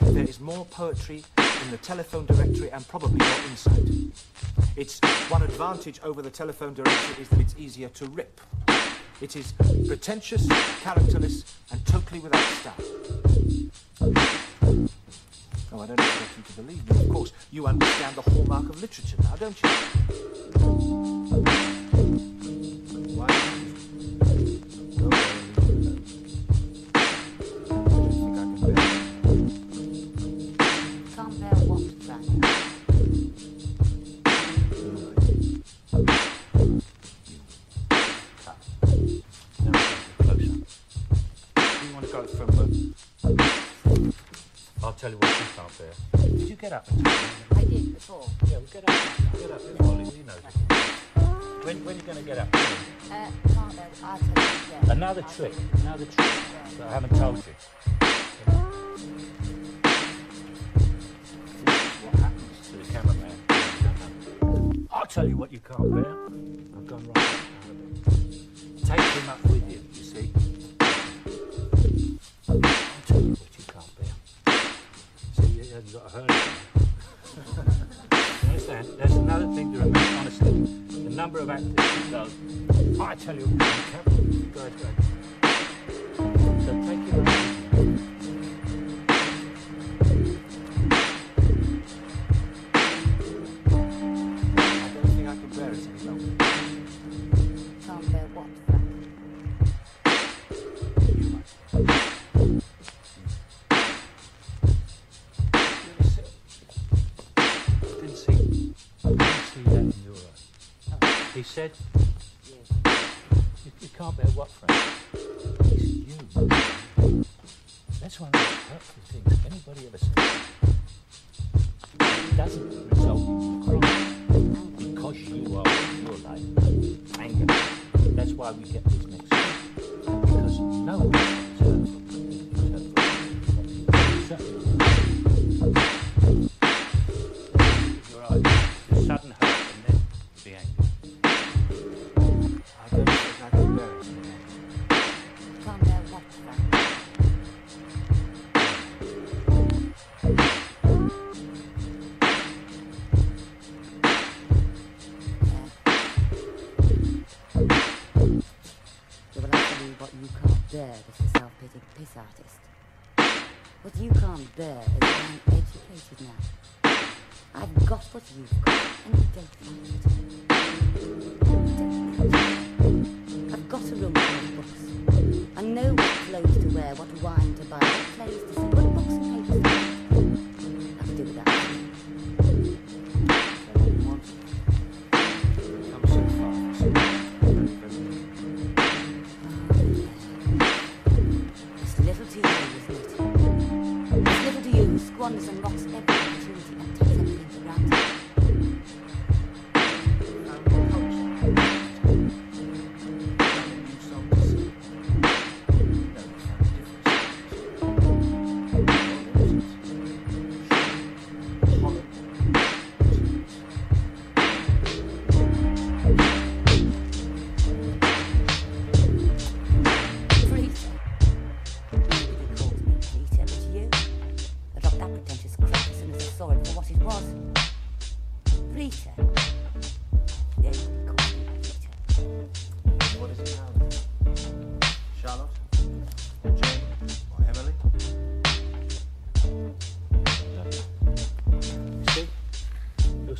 There is more poetry in the telephone directory and probably more insight. Its one advantage over the telephone directory is that it's easier to rip. It is pretentious, characterless, and totally without style. Oh, I don't expect you to believe me. Of course, you understand the hallmark of literature now, don't you? Why? Go away and leave me alone. I don't think I can bear it. can't bear what, Frank? Now closer. Do you want to go from... I'll tell you what you can't bear. Did you get up and tell me? I did before. Yeah, well, get up. Get up, Molly. You know it. When are you going to get up? Can't bear, I'll tell you again. Another trick that I haven't told you. This is what happens to the cameraman. I'll tell you what you can't bear. I've gone right out of it. Take him up with you, you see. I'll tell you what you can't bear. See, you haven't got a hurt. You understand? There's another thing to remember, honestly. The number of actors who go, I tell you what you can't bear. Go ahead. So take your own. I don't think I can bear it any longer. Can't bear what, Frank? You might. Didn't see that in your eyes. He said, you can't bear what, Frank? He said, you. That's one of the hurtful things anybody ever said. It doesn't result in you crying because you are what you're like. Anger. That's why we get these mixed up. Because no one is hurtful. It's hurtful. Your eyes. The sudden hurt and then the anger. I don't think I can bear it any longer. Can't bear what, Frank? Well, I'll tell you what you can't bear, Mr. Self-Pitying Piss Artist. What you can't bear is that I'm educated now. I've got what you've got, and you don't like it. I've got a room full of books. I know what clothes to wear, what wine to buy, what plays to see, what books and papers to read. I can do without you. I didn't want to. We've come so far. So very, very It's little to you, isn't it? It's little to you who squanders and mocks every opportunity and takes everything for granted.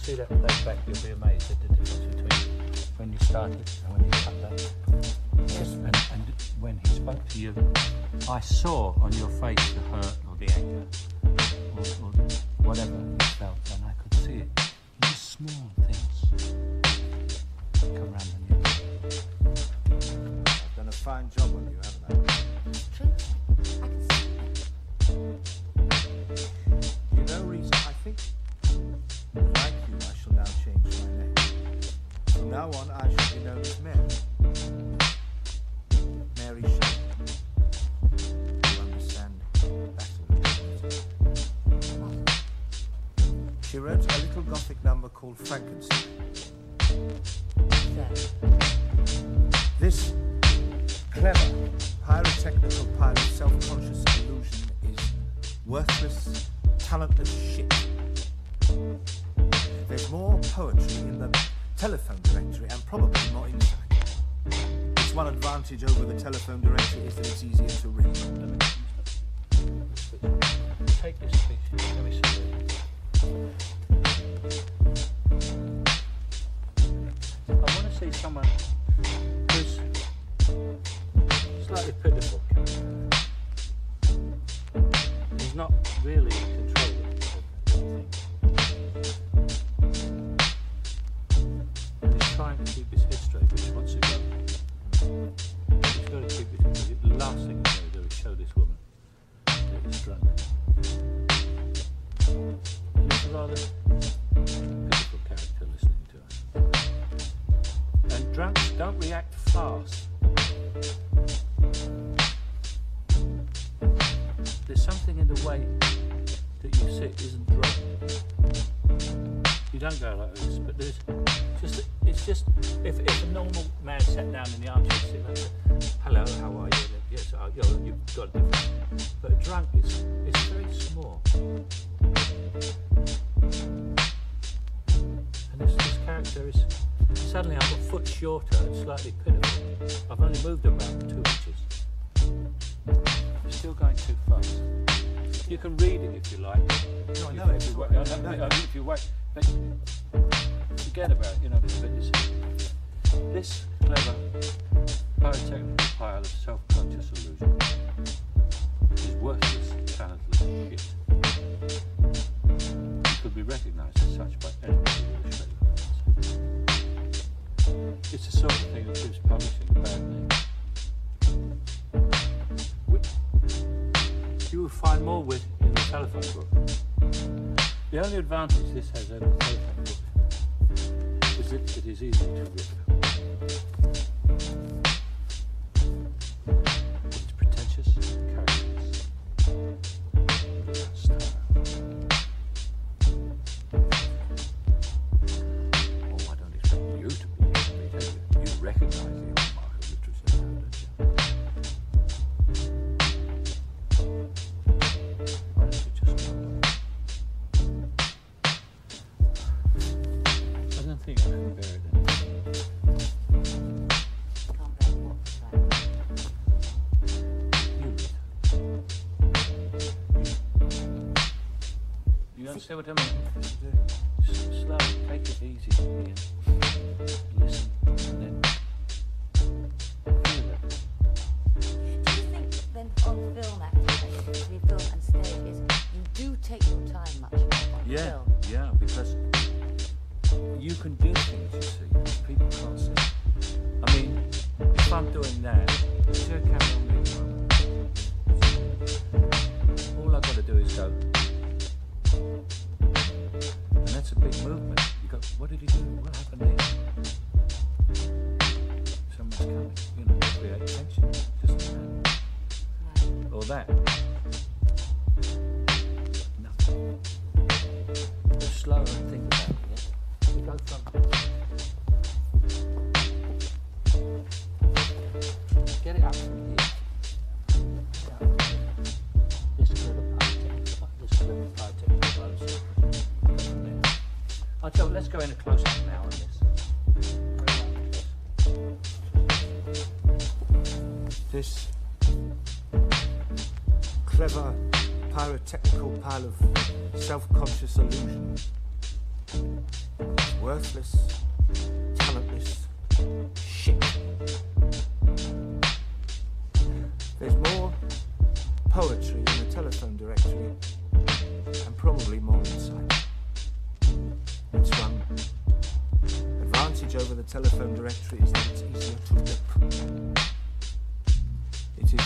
see that playback, you'll be amazed at the difference between when you started and when you cut that. Yes. And when he spoke to you, I saw on your face the hurt or the anger or whatever you felt, and I could see it. Just small things come round the neck. I've done a fine job on you, haven't I? It's true. I can see it. You know, Rita, I think, like you, I shall now change my name. From now on, I shall be known as Mary. Mary Shelley. You understand? That's all. She wrote a little Gothic number called Frankenstein. So, This clever, pyrotechnical pile of self-conscious illusion is worthless, talentless shit. There's more poetry in the telephone directory and probably more insight. Its one advantage over the telephone directory is that it's easier to ring. Take this speech. Let me see it. I want to see someone who's slightly pitiful character. He's not really in control of everything. And he's trying to keep his head straight, but he wants to go. He's got to keep it, because the last thing he's going to do is show this woman that he's drunk. And it's a rather pitiful character listening to us. And drunks don't react fast. There's something in the way that you sit isn't drunk. You don't go like this, but there's just, it's just, if a normal man sat down in the armchair and sit like that, hello, how are you? Yes, you've got a different. But a drunk, it's very small. And this character is, suddenly I'm a foot shorter and slightly pitiful. I've only moved about 2 inches. I'm still going too fast. You can read it if you like. No, I know it. If you wait, but forget about it, but this clever pyrotechnical pile of self-conscious illusion is worthless, talentless shit. It could be recognised as such by anybody with a shred of sense. It's the sort of thing that gives publishing a bad name. You will find more wit in the telephone book. The only advantage this has over the telephone book is that it is easy to rip. It's pretentious, characterless, without style. Oh, I don't expect you to be able to read it. You recognise the old mark of literature now, don't you? Why don't you just go? I don't think I can bear it anymore. can't bear what, right? You understand what I mean? Slow, take it easy, Ian. Listen, and then feel it. Do you think then on film acting, between film and stage, is you do take your time much more on film? Yeah, because you can do things, you see, which people can't see. I mean, if I'm doing that, is there a camera on me? All I've got to do is go. And that's a big movement. You go, what did he do? What happened there? Someone's coming, create tension. Just like that. Right. Or that. Nothing. Go slower and think about it, yeah? You go from get it up from here. This clever pyrotechnical close. I'll tell you, let's go in a close up now on this. This clever, pyrotechnical pile of self-conscious illusion Worthless, talentless shit. There's more poetry in the telephone directory, and probably more insight. It's one advantage over the telephone directory is that it's easier to rip. It is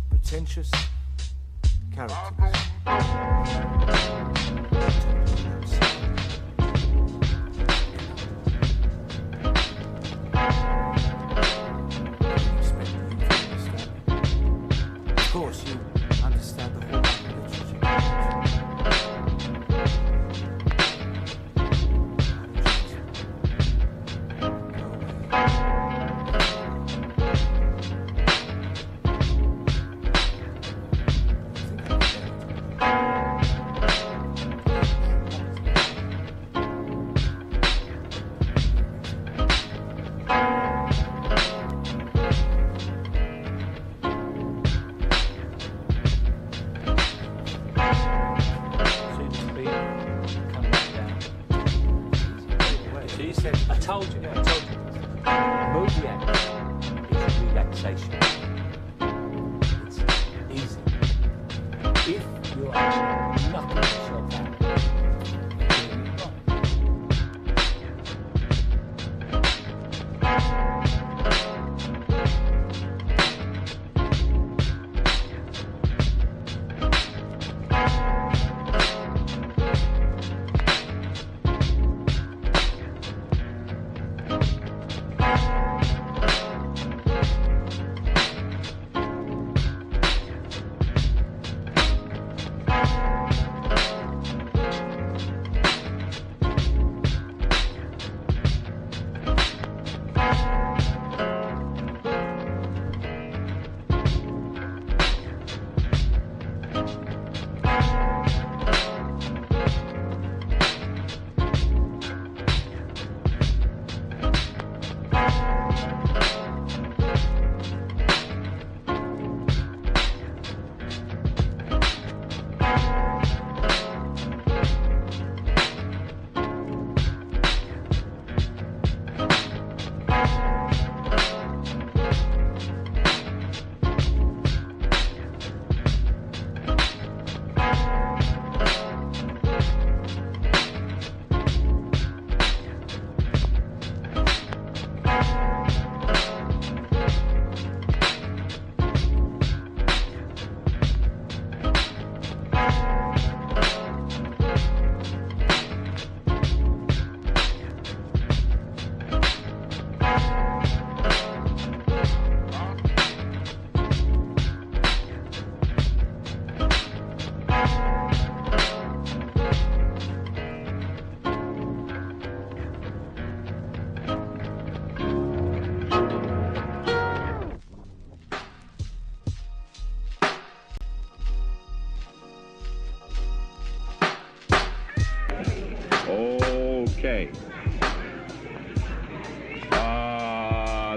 pretentious characters. Of course, you understand the whole literature. I told you. Movie acting is relaxation. It's easy. If you are knocking yourself out, you're doing it wrong. Okay.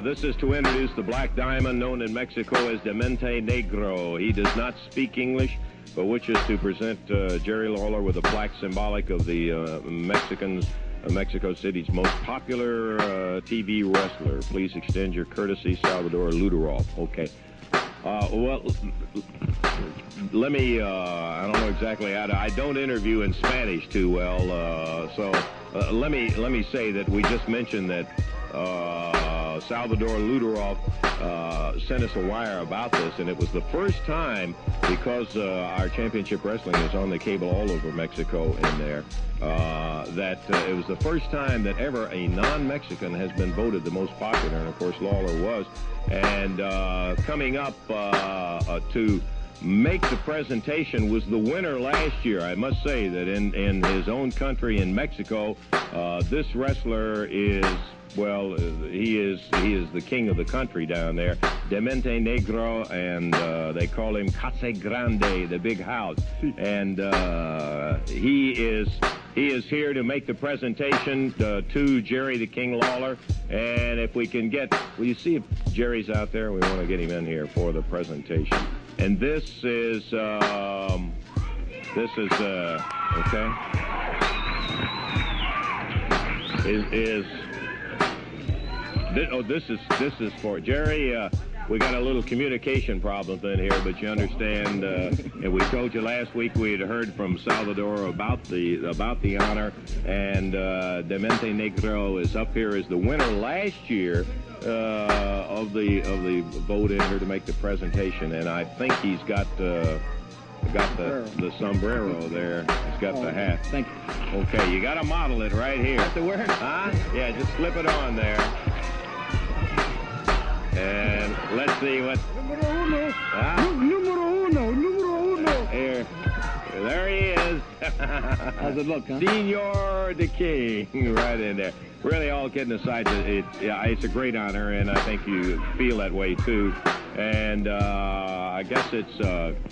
This is to introduce the Black Diamond, known in Mexico as Demente Negro. He does not speak English, but wishes to present Jerry Lawler with a plaque symbolic of the Mexico City's most popular TV wrestler. Please extend your courtesy, Salvador Luderov. Okay. Well, let me, I don't know exactly how to, I don't interview in Spanish too well, so let me say that we just mentioned that Salvador Luderov sent us a wire about this, and it was the first time, because our championship wrestling is on the cable all over Mexico in there, that it was the first time that ever a non-Mexican has been voted the most popular, and of course Lawler was. And coming up to make the presentation was the winner last year. I must say that in his own country, in Mexico, this wrestler is, well, he is the king of the country down there. Demente Negro, and they call him Casa Grande, the big house. And he is here to make the presentation to Jerry the King Lawler. And if we can get, will you see if Jerry's out there? We want to get him in here for the presentation. And this is okay. This is for Jerry. We got a little communication problem in here, but you understand. And we told you last week we had heard from Salvador about the honor, and Demente Negro is up here as the winner last year of the vote in here to make the presentation, and I think he's got the sombrero there. He's got the hat. Thank you. Okay, you got to model it right here. Have to wear it? Huh? Yeah, just slip it on there. And let's see what. Numero uno. Huh? Numero uno. Here. There he is. How's it look, huh? Senor the King, right in there. Really, all kidding aside, it's a great honor, and I think you feel that way too. And I guess it's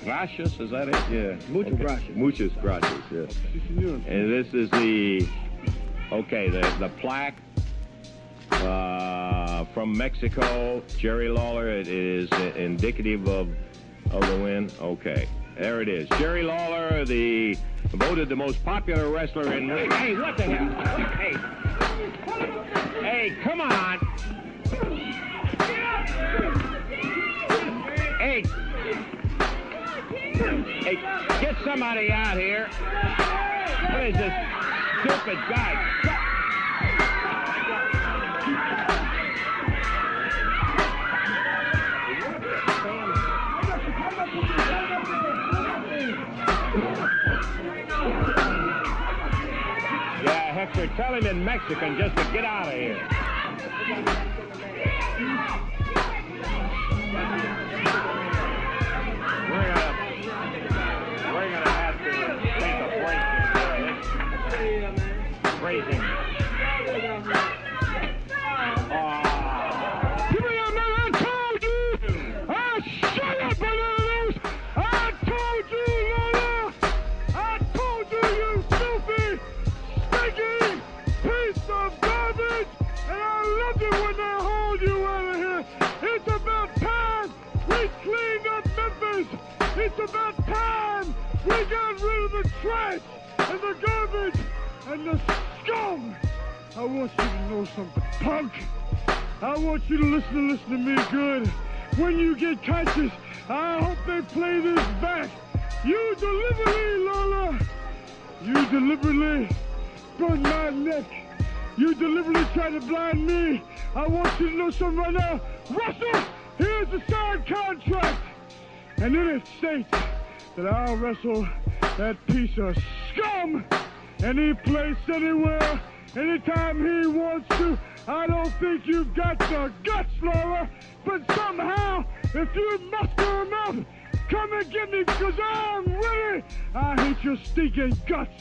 gracias, is that it? Yeah. Muchas gracias. Muchas gracias, yes. Si, senor. And this is the plaque from Mexico. Jerry Lawler, it is indicative of the win. Okay, there it is. Jerry Lawler, voted the most popular wrestler in... Hey, what the hell? Hey, come on. Hey, get somebody out here. What is this stupid guy? Yeah, Hector, tell him in Mexican just to get out of here. We're gonna have to take a break here. It's crazy. Shut up, bananas! I told you, Lola! I told you, you stupid, stinky piece of garbage! And I loved it when they hauled you out of here! It's about time we cleaned up Memphis! It's about time we got rid of the trash and the garbage and the scum! I want you to know something, punk! I want you to listen to me good. When you get conscious, I hope they play this back. You deliberately, Lola. You deliberately burned my neck. You deliberately tried to blind me. I want you to know something right now. Russell, here's the signed contract. And in it states that I'll wrestle that piece of scum any place, anywhere, anytime he wants to. I don't think you've got the guts, Laura, but somehow, if you muster him up, come and get me, because I'm ready. I hate your stinking guts.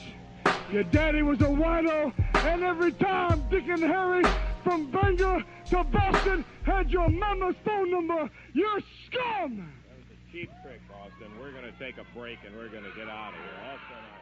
Your daddy was a wino, and every time Dick and Harry from Bangor to Boston had your mama's phone number, you're scum. That was a cheap trick, Boston. We're going to take a break, and we're going to get out of here. That's tonight.